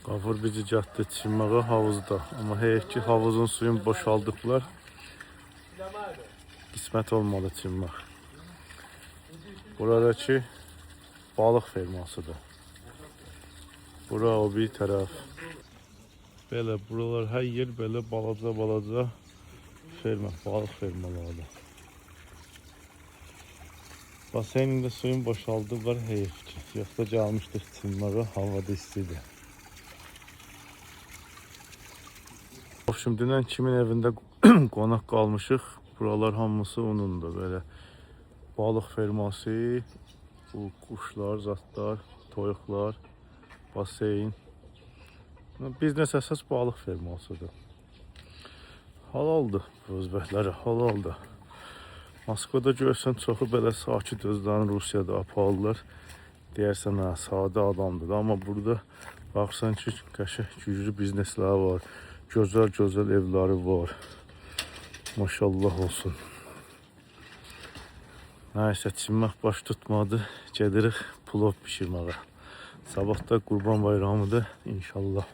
Qafur bizi gətdi çimməyə havuzda. Amma heyif ki, havuzun suyunu boşaldıblar. Qismət olmadı çimmək. Buradakı balıq fermasıdır. Bura o bir tərəf. Belə, buralar hər yer belə balaca ferma, balıq fermalarıdır. Baseynində suyun boşaldıblar, heyif ki. Yoxsa gəlmişdik çimməyə, havada istidir. Dünən kimin evində qonaq qalmışıq. Buralar hamısı onundur. Belə balıq ferması, bu quşlar, zatlar, toyuqlar, baseyn. Biznes əsas balıq fermasıdır. Halaldır bu özbəklərə, halaldır. Moskvada görsən çoxu belə sakit özlərini Rusiyada aparırlar. Deyərsən, hə, sadə adamdır. Amma burada baxsan ki, qəşəng güclü biznesləri var. Gözəl evləri var. Maşallah olsun. Nəysə, çimmək baş tutmadı. Gedirik plov bişirməyə. Sabah da Qurban Bayramıdır inşallah.